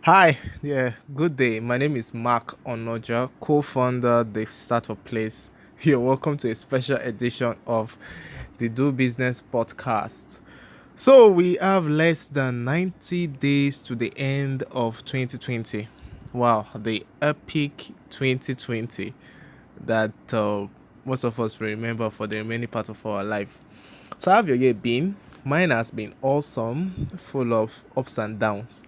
Hi, yeah, good day. My name is Mark Onoja, co-founder the Startup Place. You're welcome to a special edition of the Do Business podcast. So we have less than 90 days to the end of 2020. Wow, the epic 2020 that most of us will remember for the remaining part of our life. So how have your year been? Mine has been awesome, full of ups and downs.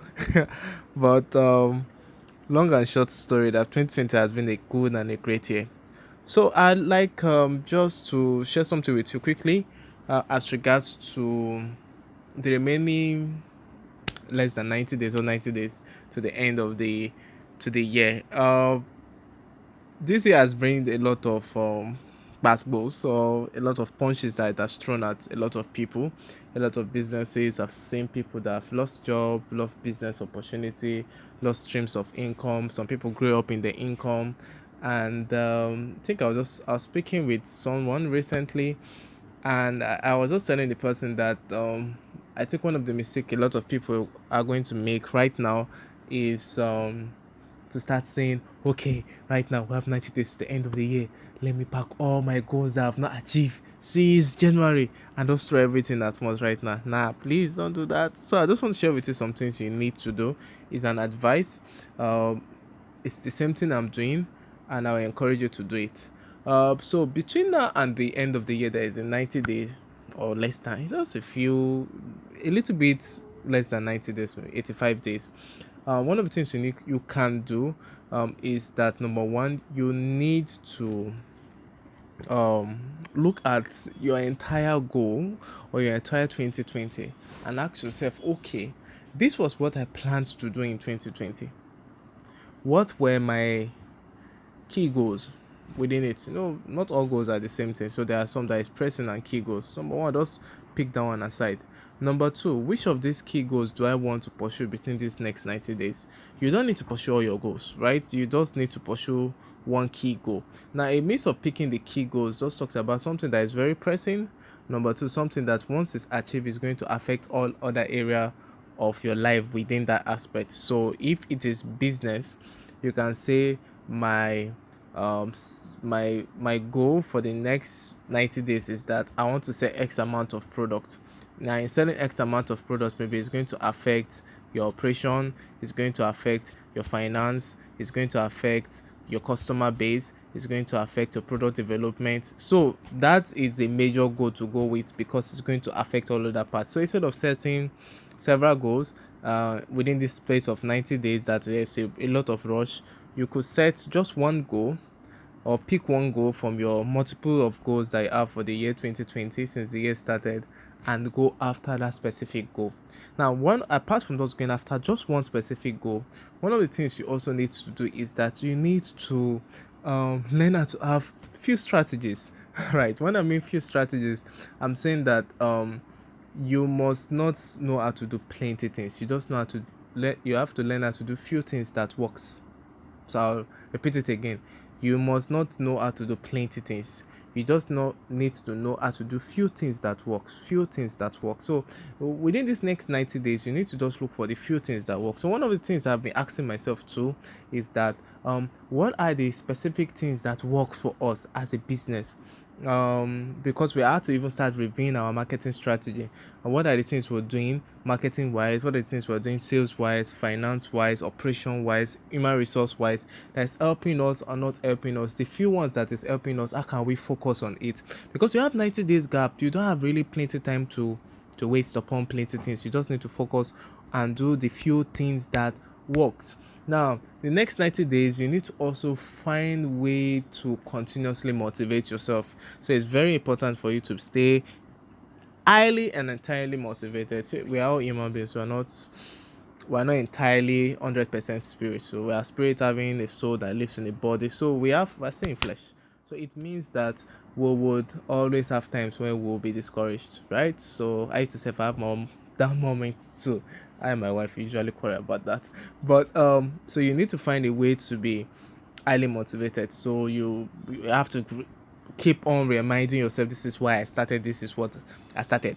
But long and short story that 2020 has been a good and a great year. So I'd like just to share something with you quickly as regards to the remaining less than 90 days or 90 days to the end of the year. This year has bring a lot of basketballs, so a lot of punches that it has thrown at a lot of people, a lot of businesses. I've seen people that have lost job, lost business opportunity, lost streams of income. Some people grew up in the income, and I think I was speaking with someone recently, and I was just telling the person that I think one of the mistakes a lot of people are going to make right now is to start saying, okay, right now we have 90 days to the end of the year. Let me pack all my goals that I've not achieved since January and just throw everything at once right now. Nah, please don't do that. So I just want to share with you some things you need to do. It's an advice. Um, it's the same thing I'm doing, and I will encourage you to do it. So between now and the end of the year, there is a 90-day or less time. Just a little bit less than 90 days, 85 days. One of the things you can do is that number one, you need to look at your entire goal or your entire 2020 and ask yourself, okay, this was what I planned to do in 2020. What were my key goals within it? Not all goals are the same thing, so there are some that is pressing and key goals. Number one, just pick that one aside. Number two, which of these key goals do I want to pursue between these next 90 days? You don't need to pursue all your goals, right? You just need to pursue one key goal. Now, a means of picking the key goals just talks about something that is very pressing. Number two, something that once it's achieved is going to affect all other area of your life within that aspect. So if it is business, you can say my my goal for the next 90 days is that I want to sell X amount of product. Now, in selling X amount of product, maybe it's going to affect your operation, it's going to affect your finance, it's going to affect your customer base, it's going to affect your product development. So that is a major goal to go with because it's going to affect all of that part. So instead of setting several goals within this space of 90 days that there's a lot of rush, you could set just one goal or pick one goal from your multiple of goals that you have for the year 2020 since the year started and go after that specific goal. Now, one apart from just going after just one specific goal, one of the things you also need to do is that you need to learn how to have few strategies. Right, when I mean few strategies, I'm saying that you must not know how to do plenty things. You just know how to you have to learn how to do few things that works. So I'll repeat it again. You must not know how to do plenty things. You just need to know how to do few things that work. Few things that work. So within this next 90 days, you need to just look for the few things that work. So one of the things I've been asking myself too is that what are the specific things that work for us as a business? Because we had to even start reviewing our marketing strategy and what are the things we're doing marketing wise, what are the things we're doing sales wise, finance wise, operation wise, human resource wise, that's helping us or not helping us. The few ones that is helping us, how can we focus on it? Because you have 90 days gap, you don't have really plenty time to waste upon plenty things. You just need to focus and do the few things that works. Now, the next 90 days, you need to also find way to continuously motivate yourself. So it's very important for you to stay highly and entirely motivated. So we are all human beings. We're not entirely 100% spirit. So we are spirit having a soul that lives in a body. So we're saying flesh. So it means that we would always have times when we'll be discouraged, right? So I used to say if I have more down moments too. I and my wife usually quarrel about that. But so you need to find a way to be highly motivated. So you have to keep on reminding yourself, this is why I started, this is what I started,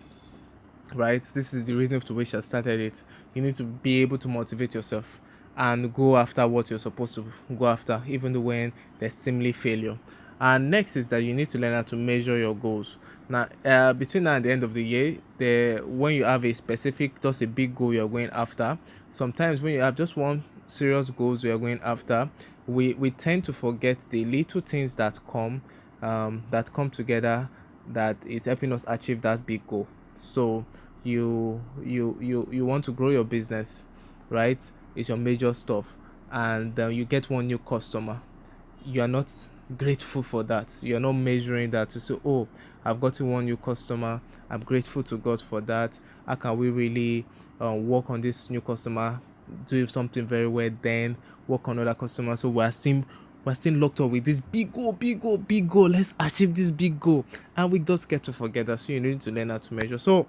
right? This is the reason to which I started it. You need to be able to motivate yourself. and go after what you're supposed to go after, even though when there's seemingly failure. And next is that you need to learn how to measure your goals. Now, between now and the end of the year, when you have a specific, just a big goal you're going after, sometimes when you have just one serious goals you're going after, we tend to forget the little things that come together, that is helping us achieve that big goal. So you want to grow your business, right? It's your major stuff, and you get one new customer. You are not grateful for that. You're not measuring that to say, oh, I've gotten one new customer, I'm grateful to God for that. How can we really work on this new customer, do something very well, then work on other customers? So we're still locked up with this big goal, big goal, big goal. Let's achieve this big goal, and we just get to forget that. So you need to learn how to measure. So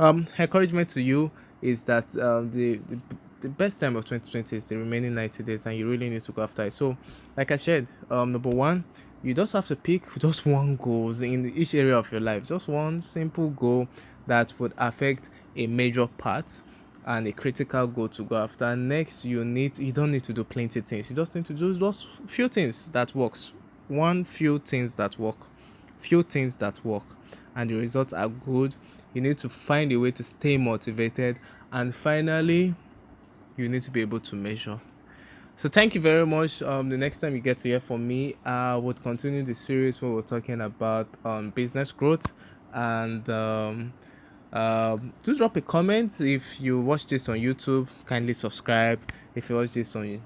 encouragement to you is that the best time of 2020 is the remaining 90 days, and you really need to go after it. So like I said, number one, you just have to pick just one goals in each area of your life, just one simple goal that would affect a major part and a critical goal to go after. Next, you don't need to do plenty things. You just need to do those few things that works. Few things that work, and the results are good. You need to find a way to stay motivated, and finally, you need to be able to measure. So thank you very much. The next time you get to hear from me, I would continue the series where we're talking about business growth. And do drop a comment if you watch this on YouTube. Kindly subscribe. If you watch this on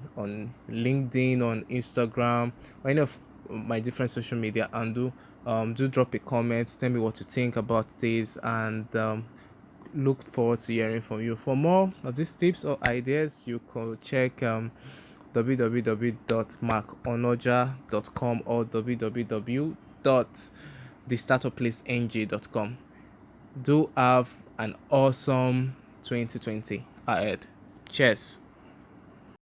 LinkedIn, on Instagram, or any of my different social media handle, do drop a comment. Tell me what you think about this, and look forward to hearing from you. For more of these tips or ideas, you can check www.markonoja.com or www.thestartupplaceng.com. Do have an awesome 2020 ahead. Cheers.